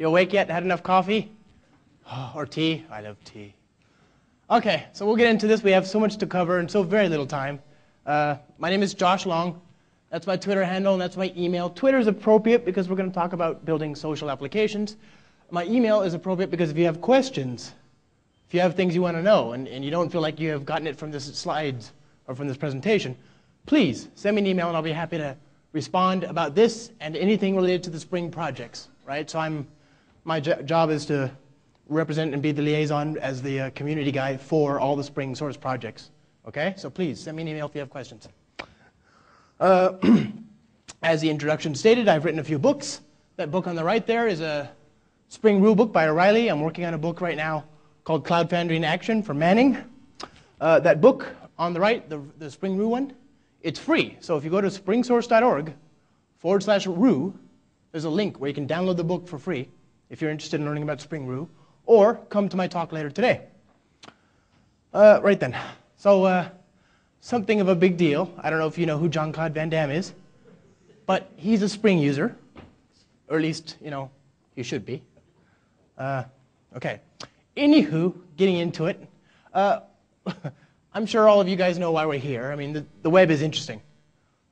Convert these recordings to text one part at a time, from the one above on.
You awake yet? Had enough coffee? Or tea? I love tea. Okay, so we'll get into this. We have so much to cover and so very little time. My name is Josh Long. That's my Twitter handle, and that's my email. Twitter is appropriate because we're going to talk about building social applications. My email is appropriate because if you have questions, if you have things you want to know, and you don't feel like you have gotten it from this slides or from this presentation, please send me an email, and I'll be happy to respond about this and anything related to the Spring projects. Right? So my job is to represent and be the liaison as the community guy for all the Spring source projects. Okay? So please send me an email if you have questions. As the introduction stated, I've written a few books. That book on the right there is a Spring Rule book by O'Reilly. I'm working on a book right now called Cloud Foundry in Action for Manning. That book on the right, the Spring Rule one, it's free. So if you go to springsource.org/Rue, there's a link where you can download the book for free if you're interested in learning about Spring Rule, or come to my talk later today. Right then. So something of a big deal. I don't know if you know who Jean-Claude Van Damme is, but he's a Spring user, or at least, you should be. Okay. Anywho, getting into it, I'm sure all of you guys know why we're here. I mean, the web is interesting.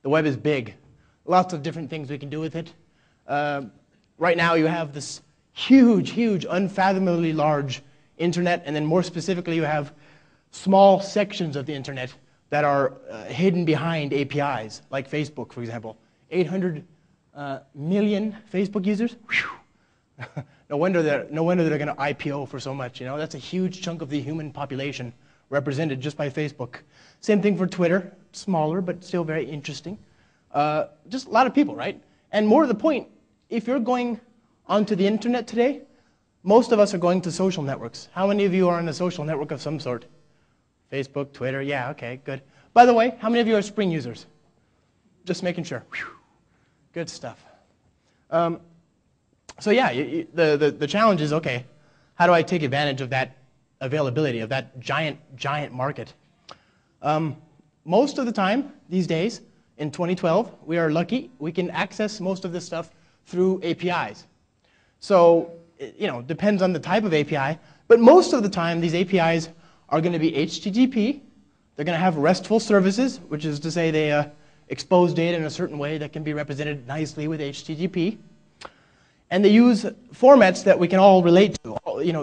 The web is big. Lots of different things we can do with it. Right now, you have this huge, unfathomably large internet, and then more specifically, you have small sections of the internet that are hidden behind APIs, like Facebook, for example. 800 million Facebook users. No wonder they're going to IPO for so much. That's a huge chunk of the human population represented just by Facebook. Same thing for Twitter, smaller but still very interesting. Just a lot of people, right? And more to the point, if you're going onto the internet today, most of us are going to social networks. How many of you are on a social network of some sort? Facebook, Twitter, yeah, okay, good. By the way, how many of you are Spring users? Just making sure. Whew. Good stuff. So yeah, the challenge is, okay, how do I take advantage of that availability, of that giant market? Most of the time, these days, in 2012, we are lucky. We can access most of this stuff through APIs. So, depends on the type of API, but most of the time, these APIs are going to be HTTP. They're going to have RESTful services, which is to say they expose data in a certain way that can be represented nicely with HTTP. And they use formats that we can all relate to,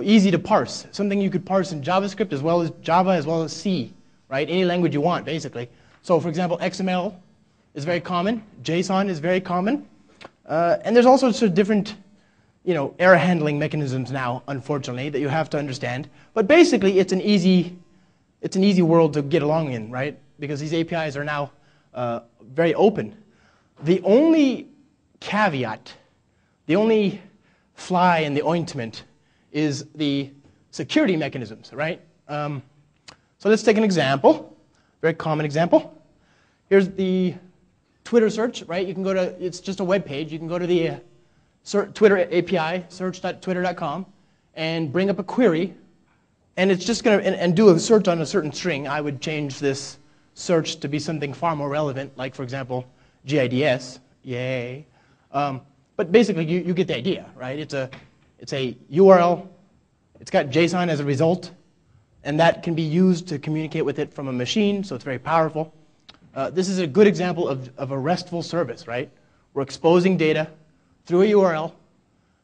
easy to parse. Something you could parse in JavaScript as well as Java as well as C, right? Any language you want, basically. So, for example, XML is very common. JSON is very common. And there's all sorts of different, error handling mechanisms now, unfortunately, that you have to understand. But basically, it's an easy world to get along in, right? Because these APIs are now very open. The only caveat, the only fly in the ointment, is the security mechanisms, right? So let's take an example, very common example. Here's the Twitter search, right? You can go to, it's just a web page. You can go to the Twitter API, search.twitter.com, and bring up a query, and it's just going to, and do a search on a certain string. I would change this search to be something far more relevant, like, for example, GIDS, yay. But basically, you get the idea, right? It's a URL. It's got JSON as a result, and that can be used to communicate with it from a machine, so it's very powerful. This is a good example of a RESTful service, right? We're exposing data through a URL,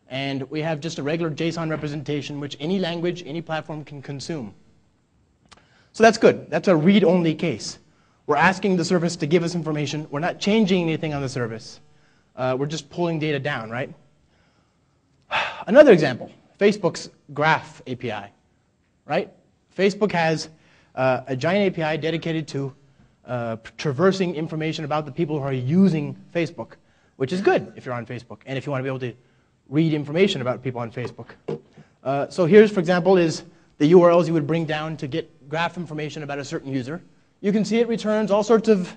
and we have just a regular JSON representation which any language, any platform can consume. So that's good. That's a read-only case. We're asking the service to give us information. We're not changing anything on the service. We're just pulling data down, right? Another example, Facebook's Graph API, right? Facebook has a giant API dedicated to traversing information about the people who are using Facebook, which is good if you're on Facebook and if you want to be able to read information about people on Facebook. So here's, for example, is the URLs you would bring down to get graph information about a certain user. You can see it returns all sorts of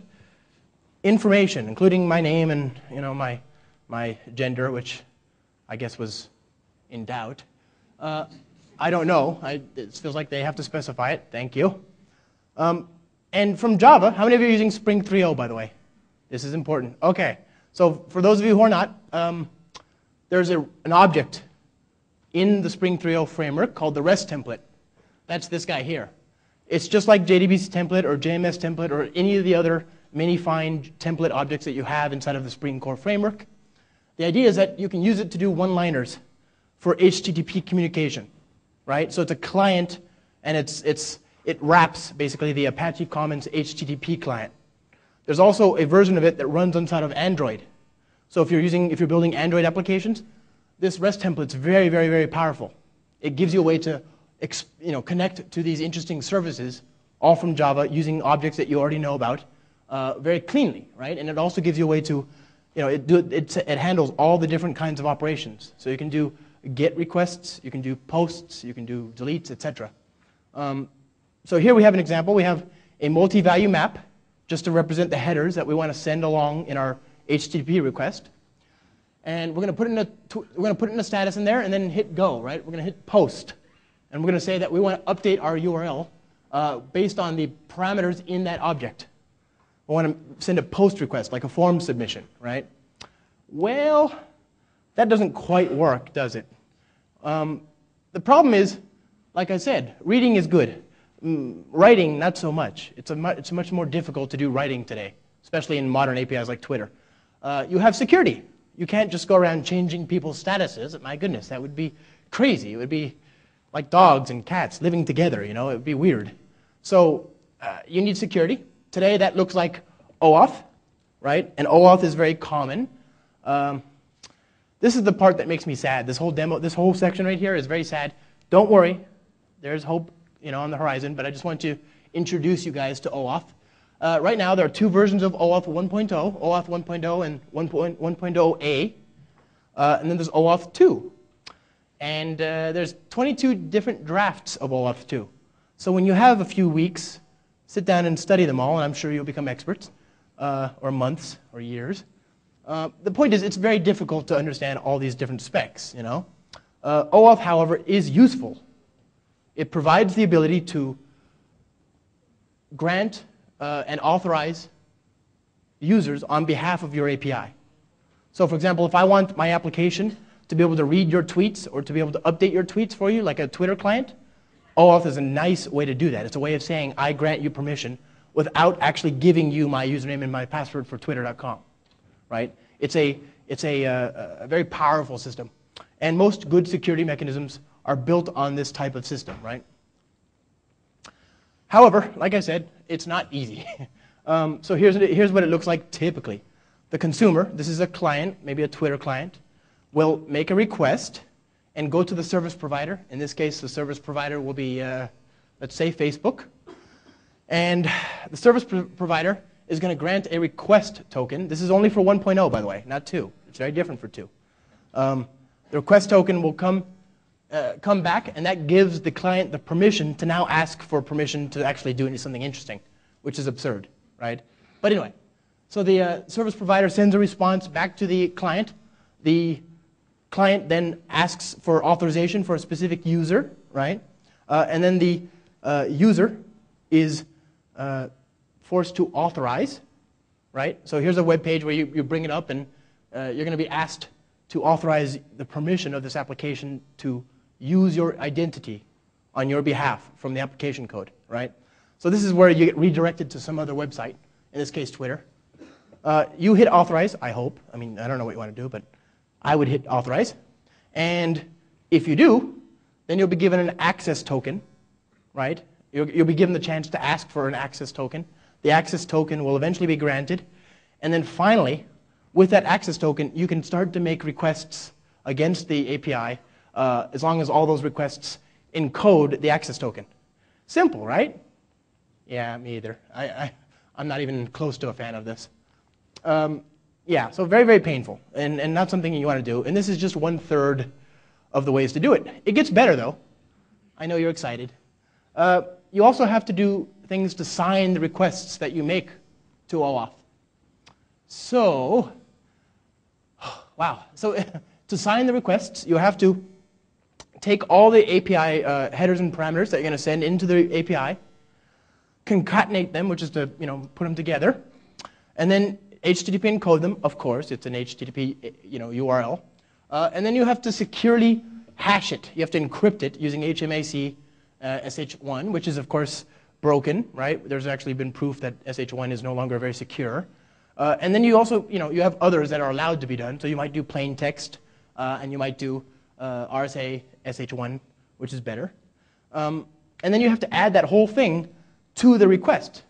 information, including my name and my gender, which I guess was in doubt. I don't know. It feels like they have to specify it. Thank you. And from Java, how many of you are using Spring 3.0, by the way? This is important. Okay. So for those of you who are not, there's an object in the Spring 3.0 framework called the REST template. That's this guy here. It's just like JDBC template or JMS template or any of the other minified template objects that you have inside of the Spring Core framework. The idea is that you can use it to do one-liners for HTTP communication, right? So it's a client, and it wraps basically the Apache Commons HTTP client. There's also a version of it that runs inside of Android. So if you're building Android applications, this REST template is very, very, very powerful. It gives you a way to connect to these interesting services, all from Java, using objects that you already know about, very cleanly, right? And it also gives you a way to, it handles all the different kinds of operations. So you can do GET requests, you can do posts, you can do deletes, etc. So here we have an example. We have a multi-value map, just to represent the headers that we want to send along in our HTTP request. And we're going to put in a status in there and then hit go, right? We're going to hit post. And we're going to say that we want to update our URL based on the parameters in that object. We want to send a post request, like a form submission, right? Well, that doesn't quite work, does it? The problem is, like I said, reading is good. Writing, not so much. It's much more difficult to do writing today, especially in modern APIs like Twitter. You have security. You can't just go around changing people's statuses. My goodness, that would be crazy. It would be like dogs and cats living together, it would be weird. So you need security. Today that looks like OAuth, right? And OAuth is very common. This is the part that makes me sad. This whole section right here is very sad. Don't worry, there's hope, on the horizon, but I just want to introduce you guys to OAuth. Right now there are two versions of OAuth 1.0, OAuth 1.0 and 1.0a, and then there's OAuth 2. And there's 22 different drafts of OAuth 2. So when you have a few weeks, sit down and study them all, and I'm sure you'll become experts, or months, or years. The point is, it's very difficult to understand all these different specs, OAuth, however, is useful. It provides the ability to grant and authorize users on behalf of your API. So for example, if I want my application to be able to read your tweets or to be able to update your tweets for you, like a Twitter client, OAuth is a nice way to do that. It's a way of saying, I grant you permission without actually giving you my username and my password for twitter.com, right? It's a very powerful system. And most good security mechanisms are built on this type of system, right? However, like I said, it's not easy. So here's what it looks like typically. The consumer, this is a client, maybe a Twitter client, will make a request and go to the service provider. In this case, the service provider will be, let's say, Facebook. And the service provider is going to grant a request token. This is only for 1.0, by the way, not 2. It's very different for 2. The request token will come back, and that gives the client the permission to now ask for permission to actually do something interesting, which is absurd, right? But anyway, so the service provider sends a response back to the client. The client then asks for authorization for a specific user, right? And then the user is forced to authorize, right? So here's a web page where you bring it up, and you're going to be asked to authorize the permission of this application to use your identity on your behalf from the application code, right? So this is where you get redirected to some other website, in this case Twitter. You hit authorize, I hope. I mean, I don't know what you want to do, but I would hit authorize. And if you do, then you'll be given an access token, right? You'll be given the chance to ask for an access token. The access token will eventually be granted. And then finally, with that access token, you can start to make requests against the API as long as all those requests encode the access token. Simple, right? Yeah, me either. I'm not even close to a fan of this. Yeah, so very, very painful and not something you want to do. And this is just 1/3 of the ways to do it. It gets better, though. I know you're excited. You also have to do things to sign the requests that you make to OAuth. So, wow. So to sign the requests, you have to take all the API headers and parameters that you're going to send into the API, concatenate them, which is to put them together, and then HTTP encode them. Of course, it's an HTTP URL, and then you have to securely hash it. You have to encrypt it using HMAC SH1, which is, of course, broken, right? There's actually been proof that SH1 is no longer very secure. And then you also, you have others that are allowed to be done. So you might do plain text, and you might do RSA SH1, which is better. And then you have to add that whole thing to the request.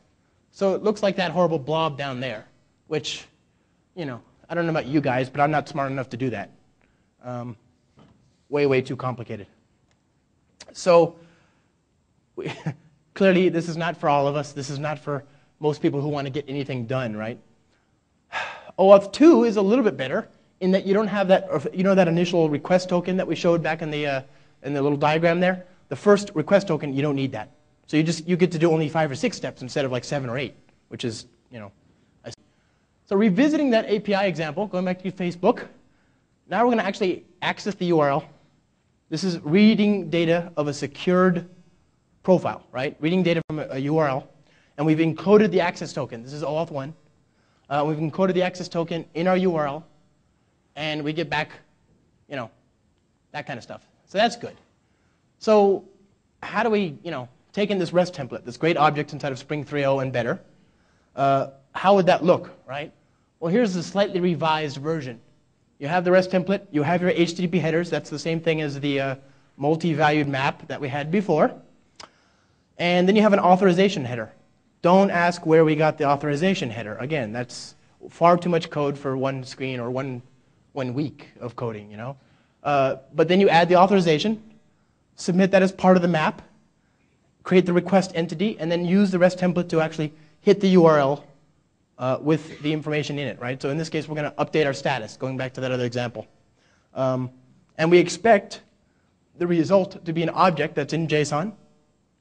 So it looks like that horrible blob down there, which, I don't know about you guys, but I'm not smart enough to do that. Way, way too complicated. So clearly, this is not for all of us. This is not for most people who want to get anything done, right? OAuth 2 is a little bit better in that you don't have that, that initial request token that we showed back in the little diagram there. The first request token, you don't need that. So you get to do only 5 or 6 steps instead of like 7 or 8, which is, So revisiting that API example, going back to Facebook, now we're going to actually access the URL. This is reading data of a secured profile, right? Reading data from a URL. And we've encoded the access token. This is OAuth 1. We've encoded the access token in our URL. And we get back, that kind of stuff. So that's good. So how do we, take in this REST template, this great object inside of Spring 3.0 and better? How would that look, right? Well, here's the slightly revised version. You have the REST template. You have your HTTP headers. That's the same thing as the multi-valued map that we had before. And then you have an authorization header. Don't ask where we got the authorization header. Again, that's far too much code for one screen or one week of coding, But then you add the authorization, submit that as part of the map, create the request entity, and then use the REST template to actually hit the URL with the information in it, right? So in this case, we're going to update our status, going back to that other example. And we expect the result to be an object that's in JSON.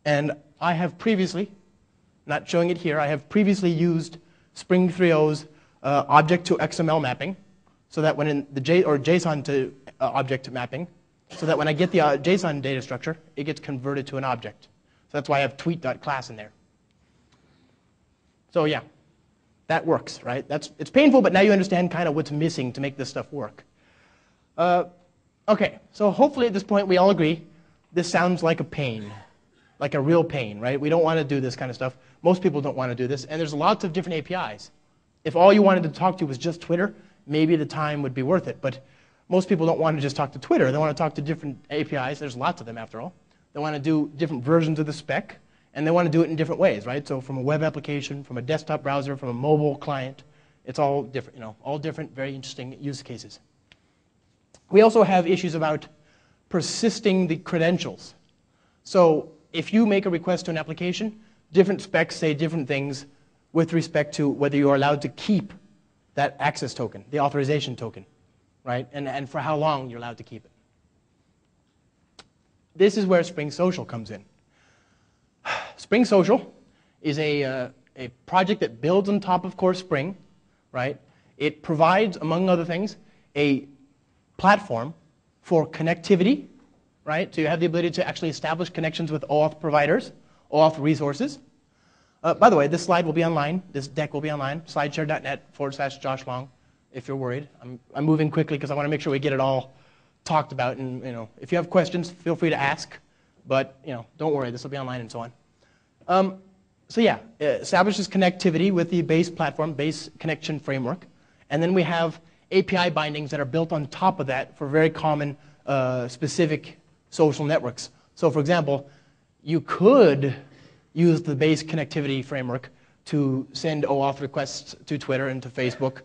And I have previously, not showing it here, I have previously used Spring 3.0's object to XML mapping, so that when in the JSON to object mapping, so that when I get the JSON data structure, it gets converted to an object. So that's why I have tweet.class in there. So yeah, that works, right? It's painful, but now you understand kind of what's missing to make this stuff work. Okay, so hopefully at this point we all agree this sounds like a pain, like a real pain, right? We don't want to do this kind of stuff. Most people don't want to do this, and there's lots of different APIs. If all you wanted to talk to was just Twitter, maybe the time would be worth it, but most people don't want to just talk to Twitter. They want to talk to different APIs. There's lots of them, after all. They want to do different versions of the spec, and they want to do it in different ways, right? So from a web application, from a desktop browser, from a mobile client, it's all different, all different, very interesting use cases. We also have issues about persisting the credentials. So if you make a request to an application, different specs say different things with respect to whether you are allowed to keep that access token, the authorization token, right? And for how long you're allowed to keep it. This is where SpringSocial comes in. SpringSocial is a project that builds on top of core Spring, right? It provides, among other things, a platform for connectivity, right? So you have the ability to actually establish connections with OAuth providers, OAuth resources. By the way, this slide will be online. This deck will be online, slideshare.net/Josh Long, if you're worried. I'm moving quickly because I want to make sure we get it all talked about. And if you have questions, feel free to ask. But don't worry, this will be online and so on. So yeah, it establishes connectivity with the base platform, base connection framework. And then we have API bindings that are built on top of that for very common specific social networks. So for example, you could use the base connectivity framework to send OAuth requests to Twitter and to Facebook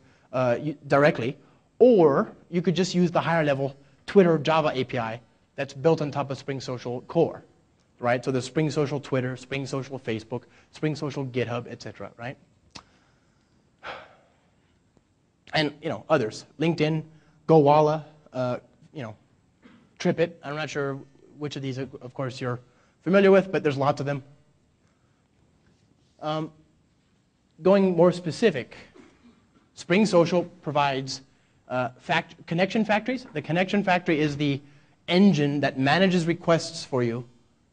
directly, or you could just use the higher level Twitter Java API that's built on top of SpringSocial core, right? So there's SpringSocial Twitter, SpringSocial Facebook, SpringSocial GitHub, etc., right? And others, LinkedIn, GoWalla, TripIt. I'm not sure which of these, of course, you're familiar with, but there's lots of them. Going more specific, SpringSocial provides connection factories. The connection factory is the engine that manages requests for you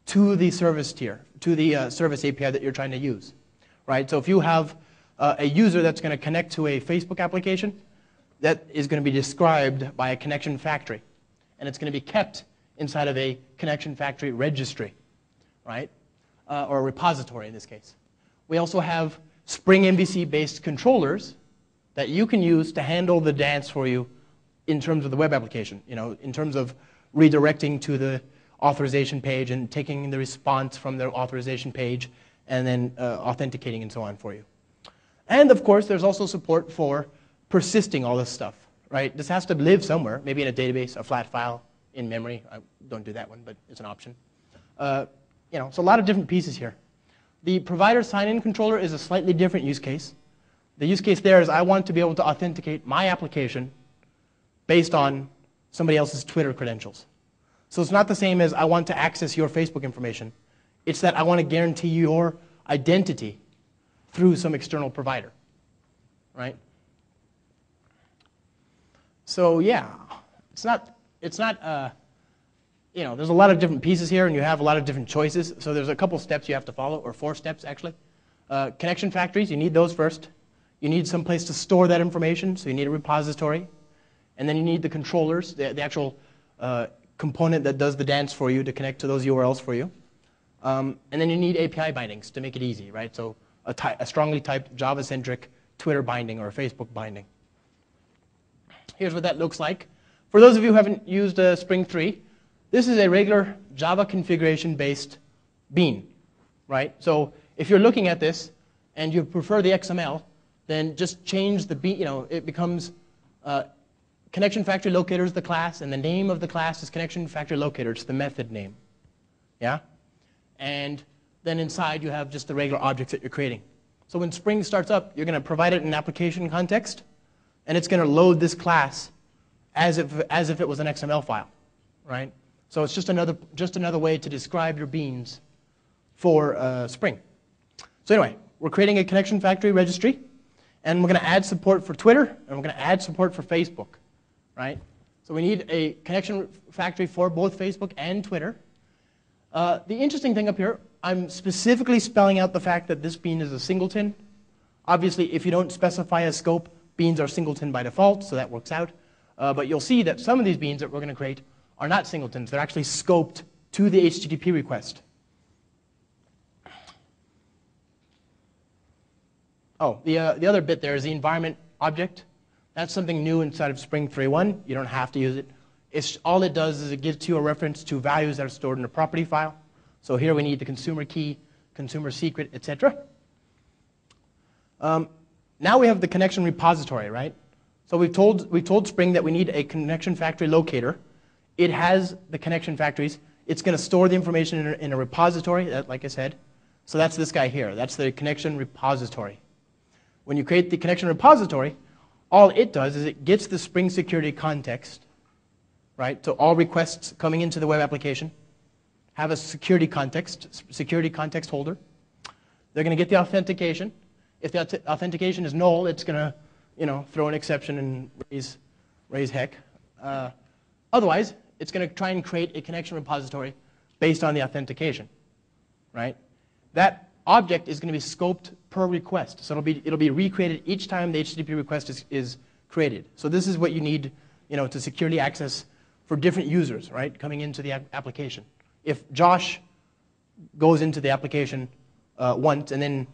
to the service tier, to the service API that you're trying to use, right? So if you have a user that's going to connect to a Facebook application, that is going to be described by a connection factory, and it's going to be kept inside of a connection factory registry, right? Or a repository in this case. We also have Spring MVC-based controllers that you can use to handle the dance for you in terms of the web application, in terms of redirecting to the authorization page and taking the response from the authorization page and then authenticating and so on for you. And of course, there's also support for persisting all this stuff, right? This has to live somewhere, maybe in a database, a flat file, in memory. I don't do that one, but it's an option. So a lot of different pieces here. The provider sign-in controller is a slightly different use case. The use case there is I want to be able to authenticate my application based on somebody else's Twitter credentials. So it's not the same as I want to access your Facebook information. It's that I want to guarantee your identity through some external provider, right? So yeah, it's not there's a lot of different pieces here, and you have a lot of different choices. So there's a couple steps you have to follow, or 4 steps actually. Connection factories, you need those first. You need some place to store that information, so you need a repository. And then you need the controllers, the actual component that does the dance for you to connect to those URLs for you. And then you need API bindings to make it easy, right? So a strongly typed Java-centric Twitter binding or a Facebook binding. Here's what that looks like. For those of you who haven't used Spring 3, this is a regular Java configuration-based bean, right? So if you're looking at this and you prefer the XML, then just change the bean. It becomes connection factory locator is the class, and the name of the class is connection factory locator. It's the method name, yeah? And then inside you have just the regular objects that you're creating. So when Spring starts up, you're going to provide it in an application context, and it's going to load this class as if it was an XML file, right? So it's just another way to describe your beans for Spring. So anyway, we're creating a connection factory registry, and we're going to add support for Twitter, and we're going to add support for Facebook, right? So we need a connection factory for both Facebook and Twitter. The interesting thing up here, I'm specifically spelling out the fact that this bean is a singleton. Obviously, if you don't specify a scope, beans are singleton by default, so that works out. But you'll see that some of these beans that we're going to create are not singletons. They're actually scoped to the HTTP request. Oh, the other bit there is the environment object. That's something new inside of Spring 3.1. You don't have to use it. All it does is it gives you a reference to values that are stored in a property file. So here we need the consumer key, consumer secret, etc. Now we have the connection repository, right? So we've told Spring that we need a connection factory locator. It has the connection factories. It's going to store the information in a repository, like I said. So that's this guy here. That's the connection repository. When you create the connection repository, all it does is it gets the Spring security context, right? So all requests coming into the web application have a security context holder. They're going to get the authentication. If the authentication is null, it's going to throw an exception and raise heck. Otherwise, it's going to try and create a connection repository based on the authentication, right? That object is going to be scoped per request. So it'll be recreated each time the HTTP request is created. So this is what you need to securely access for different users, right, coming into the application. If Josh goes into the application once and then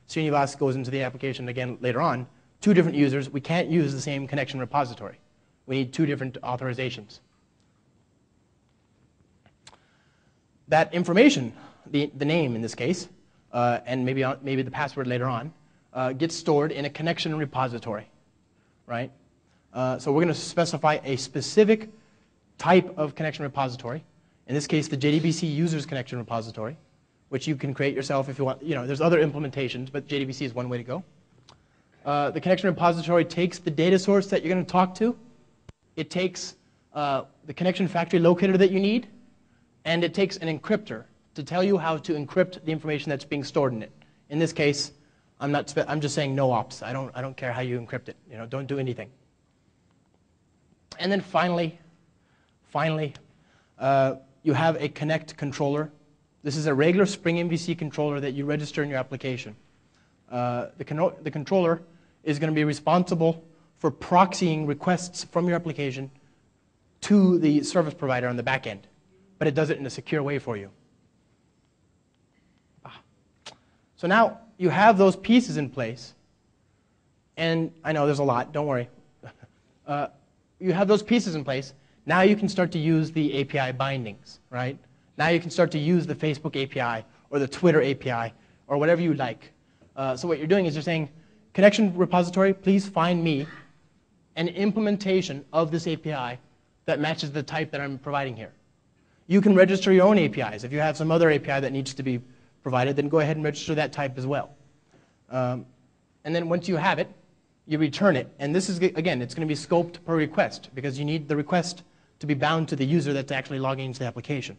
Srinivas goes into the application again later on, 2 different users, we can't use the same connection repository. We need 2 different authorizations. That information, the name in this case, and maybe the password later on, gets stored in a connection repository, right? So we're going to specify a specific type of connection repository. In this case, the JDBC users connection repository, which you can create yourself if you want. There's other implementations, but JDBC is one way to go. The connection repository takes the data source that you're going to talk to. It takes the connection factory locator that you need, and it takes an encryptor to tell you how to encrypt the information that's being stored in it. In this case, I'm just saying no ops. I don't care how you encrypt it. Don't do anything. And then finally, you have a connect controller. This is a regular Spring MVC controller that you register in your application. The controller is going to be responsible for proxying requests from your application to the service provider on the back end, but it does it in a secure way for you. So now you have those pieces in place, and I know there's a lot, don't worry. You have those pieces in place. Now you can start to use the API bindings, right? Now you can start to use the Facebook API or the Twitter API or whatever you like. So what you're doing is you're saying, connection repository, please find me an implementation of this API that matches the type that I'm providing here. You can register your own APIs. If you have some other API that needs to be provided, then go ahead and register that type as well. And then once you have it, you return it. And this is, again, it's going to be scoped per request because you need the request to be bound to the user that's actually logging into the application.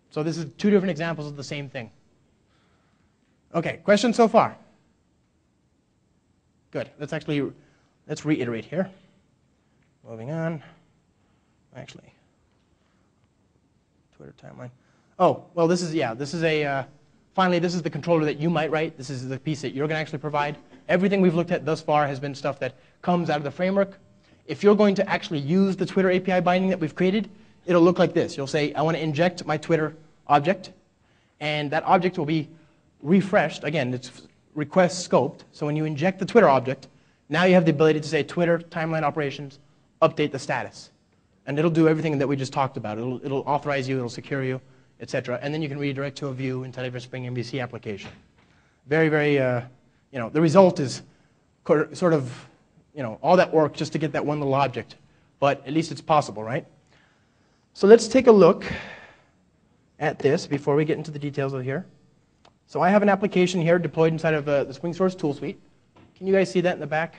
So this is two different examples of the same thing. Okay, questions so far? Good. Let's reiterate here. Moving on. Actually, Twitter timeline. Oh, well, this is finally, this is the controller that you might write. This is the piece that you're going to actually provide. Everything we've looked at thus far has been stuff that comes out of the framework. If you're going to actually use the Twitter API binding that we've created, it'll look like this. You'll say, I want to inject my Twitter object, and that object will be refreshed. Again, it's request scoped. So when you inject the Twitter object, now you have the ability to say Twitter timeline operations, update the status. And it'll do everything that we just talked about. It'll authorize you, it'll secure you, etc. And then you can redirect to a view inside of your Spring MVC application. Very, very, the result is sort of, all that work just to get that one little object. But at least it's possible, right? So let's take a look at this before we get into the details of here. So I have an application here deployed inside of the SpringSource tool suite. Can you guys see that in the back?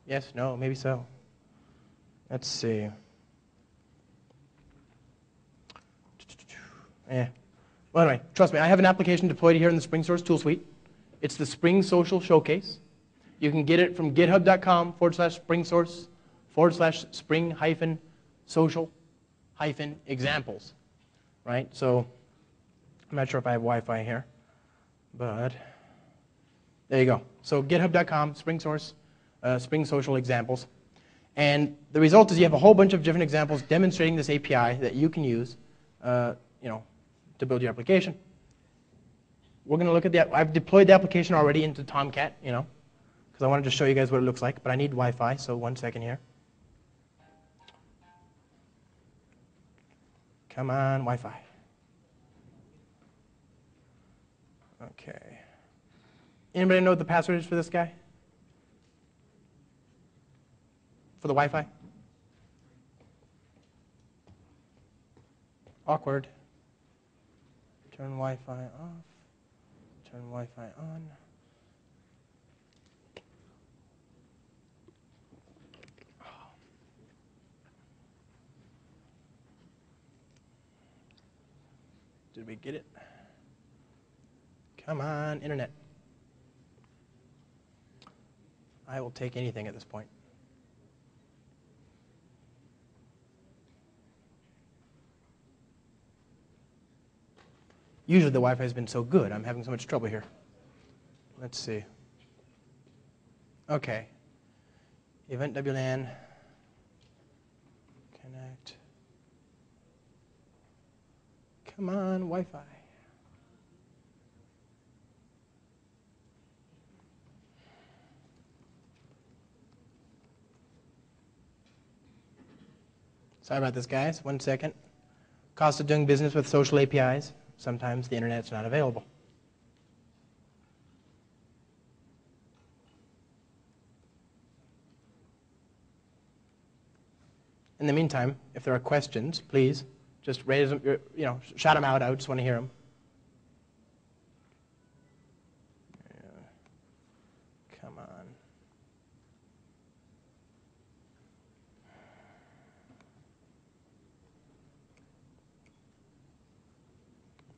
Yes, no, maybe so. Let's see. Well, anyway, trust me, I have an application deployed here in the SpringSource tool suite. It's the SpringSocial showcase. You can get it from github.com/SpringSource/spring-social-examples. Right? So I'm not sure if I have Wi-Fi here, but there you go. So github.com, SpringSource, SpringSocial examples. And the result is you have a whole bunch of different examples demonstrating this API that you can use to build your application. We're going to look at I've deployed the application already into Tomcat, because I wanted to show you guys what it looks like, but I need Wi-Fi, so 1 second here. Come on, Wi-Fi. Okay. Anybody know what the password is for this guy? For the Wi-Fi? Awkward. Turn Wi-Fi off. Turn Wi-Fi on. Did we get it? Come on, internet. I will take anything at this point. Usually the Wi-Fi has been so good. I'm having so much trouble here. Let's see. Okay. Event WLAN. Connect. Come on, Wi-Fi. Sorry about this, guys. 1 second. Cost of doing business with social APIs. Sometimes the internet's not available. In the meantime, if there are questions, please just raise them, shout them out. I just want to hear them. Come on.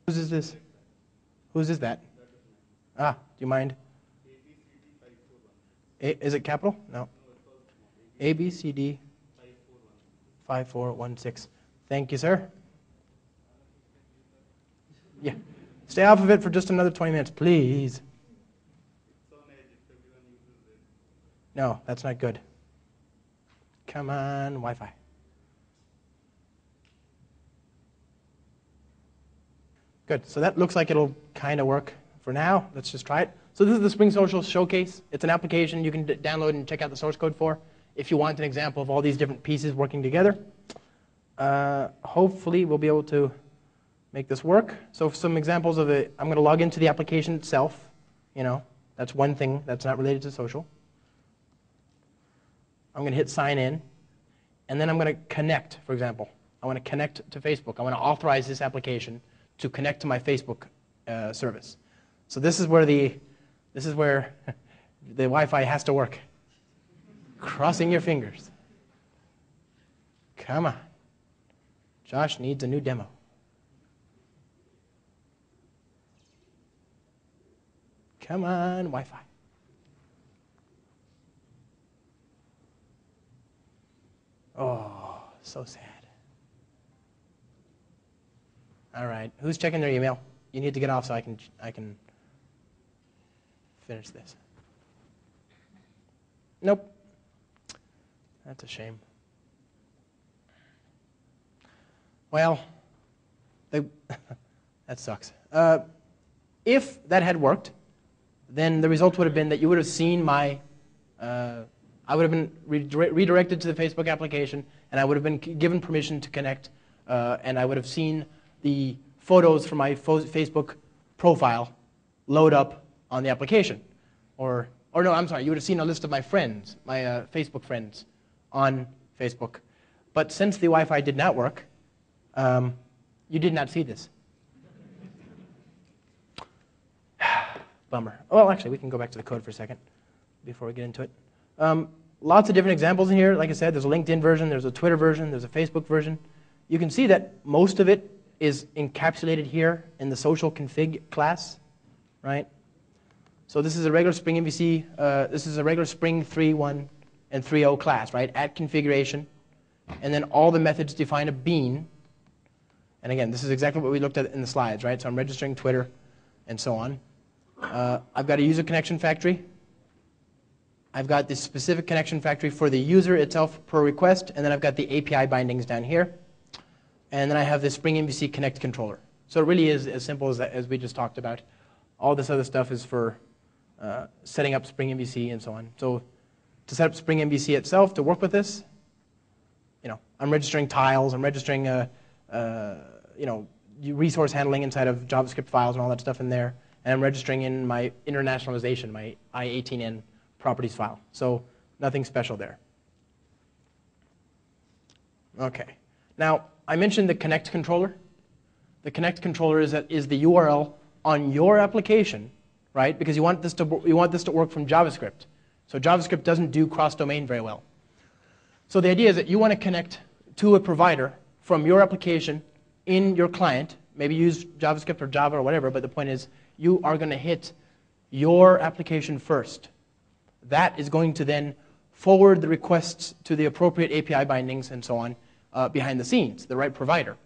Whose is this? Whose is that? Ah, do you mind? Is it capital? No. ABCD 5416. Thank you, sir. Yeah. Stay off of it for just another 20 minutes, please. No, that's not good. Come on, Wi-Fi. Good. So that looks like it'll kind of work for now. Let's just try it. So this is the SpringSocial showcase. It's an application you can download and check out the source code for if you want an example of all these different pieces working together. Hopefully we'll be able to make this work. So some examples of it, I'm going to log into the application itself. You know, that's one thing that's not related to social. I'm going to hit sign in, and then I'm going to connect, for example. I want to connect to Facebook. I want to authorize this application to connect to my Facebook service. So this is where the Wi-Fi has to work. Crossing your fingers. Come on. Josh needs a new demo. Come on, Wi-Fi. Oh, so sad. All right, who's checking their email? You need to get off so I can finish this. Nope. That's a shame. Well, that sucks. If that had worked, then the result would have been that you would have seen my, I would have been redirected to the Facebook application, and I would have been given permission to connect, and I would have seen the photos from my Facebook profile load up on the application. Or no, I'm sorry, you would have seen a list of my friends, my Facebook friends on Facebook. But since the Wi-Fi did not work, you did not see this. Bummer. Well, actually, we can go back to the code for a second before we get into it. Lots of different examples in here. Like I said, there's a LinkedIn version, there's a Twitter version, there's a Facebook version. You can see that most of it is encapsulated here in the social config class, right? So this is a regular Spring MVC. This is a regular Spring 3.1 and 3.0 class, right? At configuration. And then all the methods define a bean. And again, this is exactly what we looked at in the slides, right? So I'm registering Twitter and so on. I've got a user connection factory. I've got this specific connection factory for the user itself per request, and then I've got the API bindings down here. And then I have this Spring MVC Connect controller. So it really is as simple as that, as we just talked about. All this other stuff is for setting up Spring MVC and so on. So to set up Spring MVC itself to work with this, you know, I'm registering tiles, I'm registering you know, resource handling inside of JavaScript files and all that stuff in there. And I'm registering in my internationalization, my I18N properties file. So nothing special there. Okay. Now, I mentioned the Connect controller. The Connect controller is the URL on your application, right? Because you want this to work from JavaScript. So JavaScript doesn't do cross-domain very well. So the idea is that you want to connect to a provider from your application in your client. Maybe use JavaScript or Java or whatever, but the point is you are going to hit your application first. That is going to then forward the requests to the appropriate API bindings and so on behind the scenes, the right provider.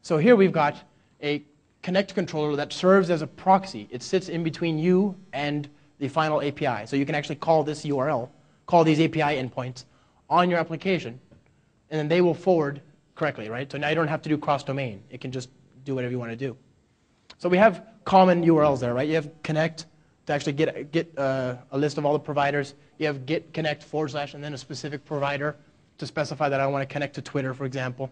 So here we've got a Connect controller that serves as a proxy. It sits in between you and the final API. So you can actually call this URL, call these API endpoints on your application, and then they will forward correctly, right? So now you don't have to do cross-domain. It can just do whatever you want to do. So we have common URLs there, right? You have connect to actually get a list of all the providers. You have get connect / and then a specific provider to specify that I want to connect to Twitter, for example.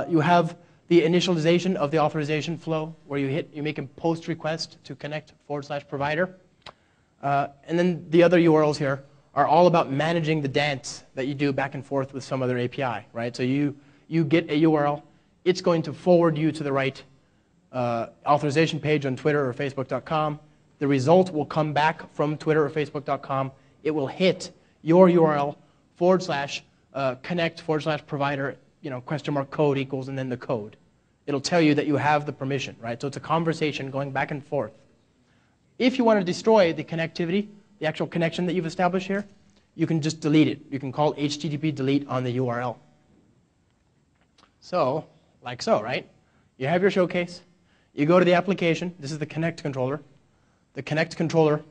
You have the initialization of the authorization flow, where you make a post request to connect / provider. And then the other URLs here are all about managing the dance that you do back and forth with some other API, right? So you get a URL, it's going to forward you to the right authorization page on Twitter or Facebook.com. The result will come back from Twitter or Facebook.com. It will hit your URL / connect / provider, you know, * code equals, and then the code. It'll tell you that you have the permission, right? So it's a conversation going back and forth. If you want to destroy the connectivity, the actual connection that you've established here, you can just delete it. You can call HTTP delete on the URL. So, like so, right? You have your showcase. You go to the application. This is the Connect controller. The Connect controller,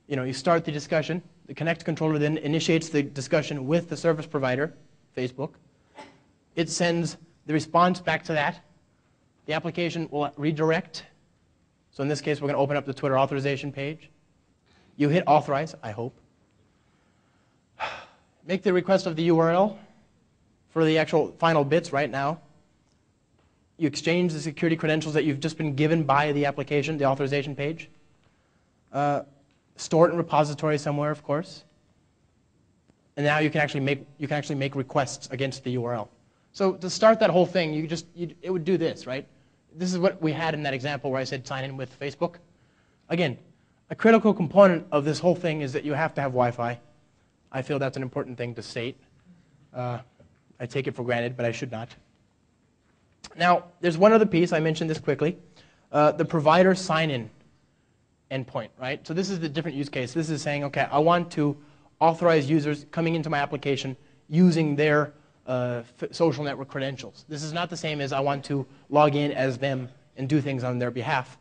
you know, you start the discussion. The Connect controller then initiates the discussion with the service provider, Facebook. It sends the response back to that. The application will redirect. So in this case, we're going to open up the Twitter authorization page. You hit authorize, I hope. Make the request of the URL for the actual final bits right now. You exchange the security credentials that you've just been given by the application, the authorization page. Store it in repository somewhere, of course. And now you can actually make requests against the URL. So to start that whole thing, it would do this, right? This is what we had in that example where I said sign in with Facebook. Again, a critical component of this whole thing is that you have to have Wi-Fi. I feel that's an important thing to state. I take it for granted, but I should not. Now, there's one other piece. I mentioned this quickly. The provider sign-in endpoint, right? So this is the different use case. This is saying, okay, I want to authorize users coming into my application using their social network credentials. This is not the same as I want to log in as them and do things on their behalf.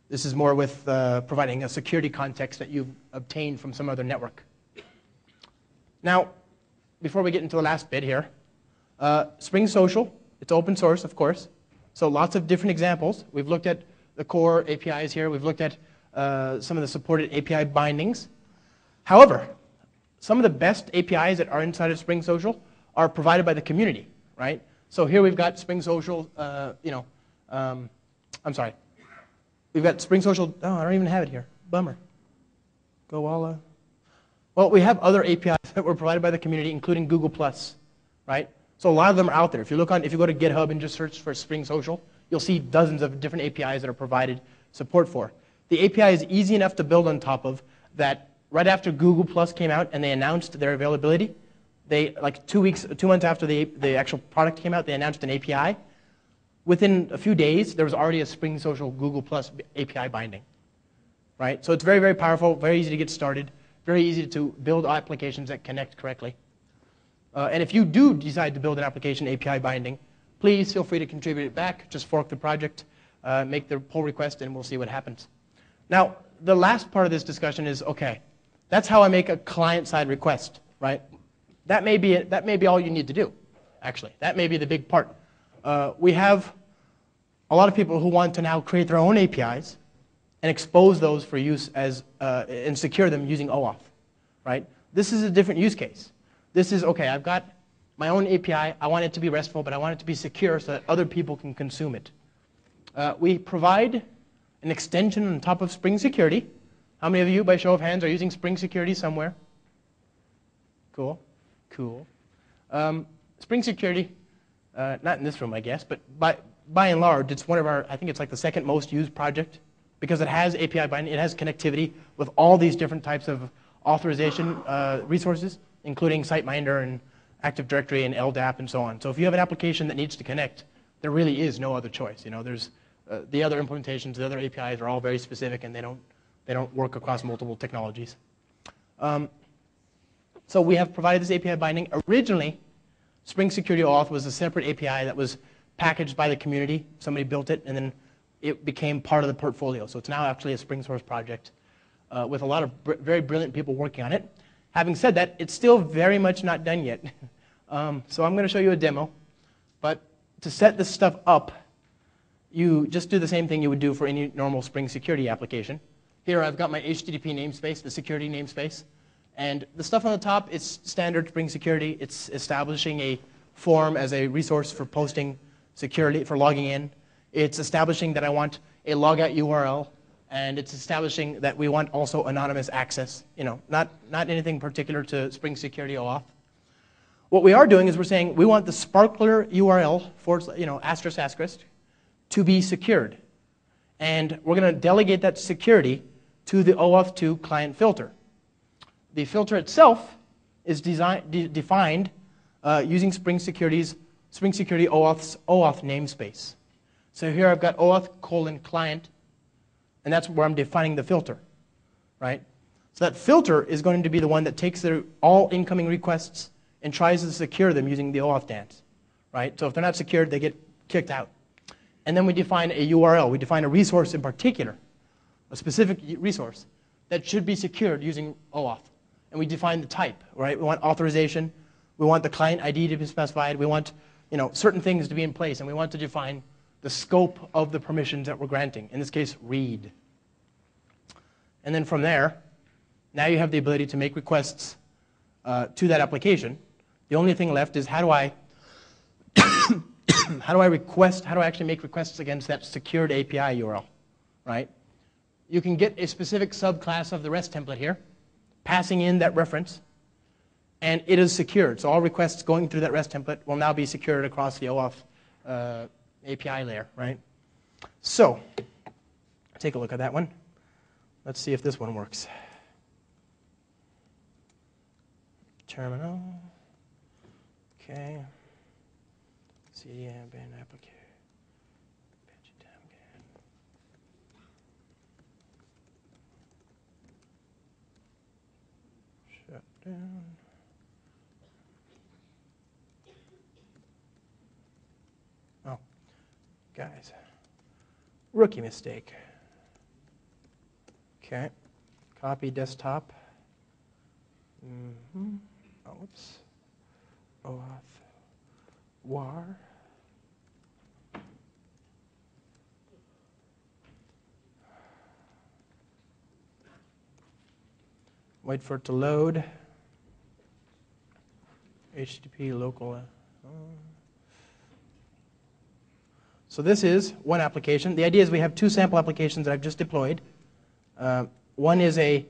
This is more with providing a security context that you've obtained from some other network. Now, before we get into the last bit here, SpringSocial, it's open source, of course. So lots of different examples. We've looked at the core APIs here. We've looked at some of the supported API bindings. However, some of the best APIs that are inside of SpringSocial are provided by the community, right? So here we've got SpringSocial, I'm sorry. We've got SpringSocial, oh, I don't even have it here. Bummer. Go all, well, we have other APIs that were provided by the community, including Google+, right? So a lot of them are out there. If you go to GitHub and just search for SpringSocial, you'll see dozens of different APIs that are provided support for. The API is easy enough to build on top of that. Right after Google+ came out and they announced their availability, they, like 2 months after the actual product came out, they announced an API. Within a few days, there was already a SpringSocial Google+ API binding, right? So it's very, very powerful, very easy to get started, very easy to build applications that connect correctly. And if you do decide to build an application API binding, please feel free to contribute it back. Just fork the project, make the pull request, and we'll see what happens. Now, the last part of this discussion is, okay, that's how I make a client-side request, right? That may be all you need to do, actually. That may be the big part. We have a lot of people who want to now create their own APIs and expose those for use as, and secure them using OAuth, right? This is a different use case. This is, okay, I've got my own API. I want it to be RESTful, but I want it to be secure so that other people can consume it. We provide an extension on top of Spring Security. How many of you, by show of hands, are using Spring Security somewhere? Cool, cool. Spring Security, not in this room, I guess, but by and large, it's one of our, I think it's like the second most used project because it has API binding, it has connectivity with all these different types of authorization resources, including SiteMinder and Active Directory and LDAP and so on. So if you have an application that needs to connect, there really is no other choice. You know, there's the other implementations, the other APIs are all very specific and they don't work across multiple technologies. So we have provided this API binding. Originally, Spring Security OAuth was a separate API that was packaged by the community. Somebody built it, and then it became part of the portfolio. So it's now actually a Spring source project with a lot of very brilliant people working on it. Having said that, it's still very much not done yet. So I'm going to show you a demo. But to set this stuff up, you just do the same thing you would do for any normal Spring Security application. Here I've got my HTTP namespace, the security namespace. And the stuff on the top is standard Spring Security. It's establishing a form as a resource for posting security, for logging in. It's establishing that I want a logout URL. And it's establishing that we want also anonymous access. You know, not anything particular to Spring Security OAuth. What we are doing is we're saying we want the sparkler URL, ***, to be secured. And we're going to delegate that security to the OAuth 2 client filter. The filter itself is defined using Spring Security OAuth's OAuth namespace. So here I've got OAuth:client, and that's where I'm defining the filter, right? So that filter is going to be the one that takes all incoming requests and tries to secure them using the OAuth dance, right? So if they're not secured, they get kicked out. And then we define a URL. We define a resource in particular, a specific resource that should be secured using OAuth. And we define the type, right? We want authorization. We want the client ID to be specified. We want certain things to be in place, and we want to define the scope of the permissions that we're granting. In this case, read. And then from there, now you have the ability to make requests to that application. The only thing left is how do I actually make requests against that secured API URL, right? You can get a specific subclass of the REST template here, passing in that reference, and it is secured. So all requests going through that REST template will now be secured across the OAuth API layer, right? So take a look at that one. Let's see if this one works. Terminal. Okay. CDN ban application. Shut down. Oh, guys, rookie mistake. Okay, copy desktop. Oh, oops. OAuth war. Wait for it to load. HTTP local. So this is one application. The idea is we have two sample applications that I've just deployed. One is a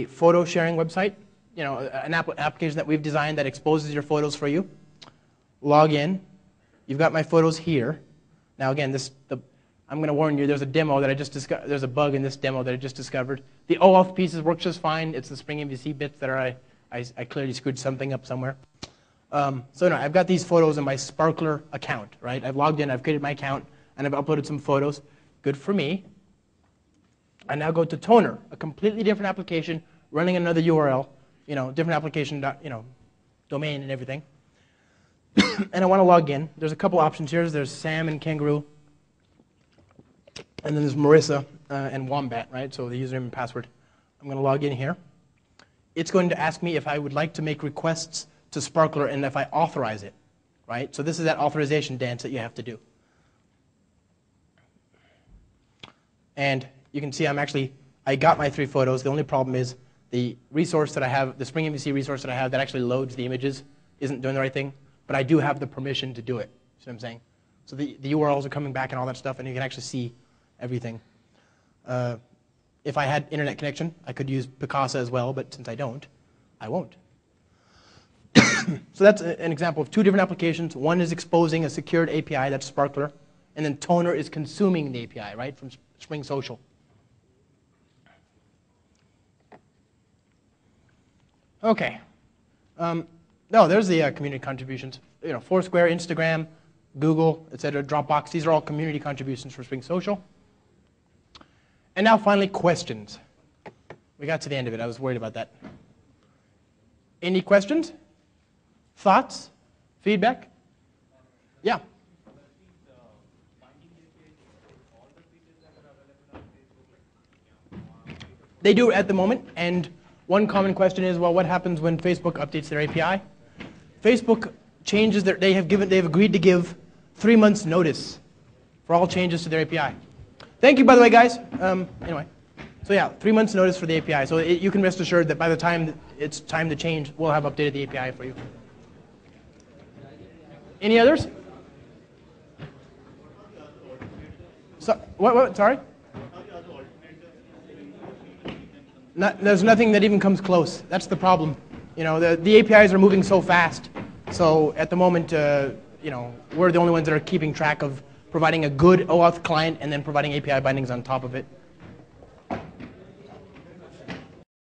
photo sharing website, an application that we've designed that exposes your photos for you. Log in. You've got my photos here. Now again, I'm going to warn you. There's a demo that I just discovered. There's a bug in this demo that I just discovered. The OAuth pieces work just fine. It's the Spring MVC bits that I clearly screwed something up somewhere. So no, I've got these photos in my Sparkler account, right? I've logged in. I've created my account, and I've uploaded some photos. Good for me. I now go to Toner, a completely different application, running another URL, different application, domain and everything. And I want to log in. There's a couple options here. There's Sam and Kangaroo. And then there's Marissa and Wombat, right? So the username and password. I'm going to log in here. It's going to ask me if I would like to make requests to Sparkler and if I authorize it, right? So this is that authorization dance that you have to do. And you can see I got my 3 photos. The only problem is the resource that I have, the Spring MVC resource that I have that actually loads the images isn't doing the right thing, but I do have the permission to do it. See what I'm saying? So the URLs are coming back and all that stuff, and you can actually see everything. If I had internet connection, I could use Picasa as well, but since I don't, I won't. So that's an example of 2 different applications. One is exposing a secured API, that's Sparkler, and then Toner is consuming the API, right, from SpringSocial. Okay. No, there's the community contributions. Foursquare, Instagram, Google, etc., Dropbox. These are all community contributions for SpringSocial. And now finally, questions. We got to the end of it. I was worried about that. Any questions? Thoughts? Feedback? Yeah. They do at the moment, and one common question is, well, what happens when Facebook updates their API? Facebook changes they have agreed to give 3 months notice for all changes to their API. Thank you, by the way, guys. Anyway, so yeah, 3 months notice for the API. So you can rest assured that by the time it's time to change, we'll have updated the API for you. Any others? So, what? Sorry? There's nothing that even comes close. That's the problem. The APIs are moving so fast. So at the moment, we're the only ones that are keeping track of providing a good OAuth client and then providing API bindings on top of it.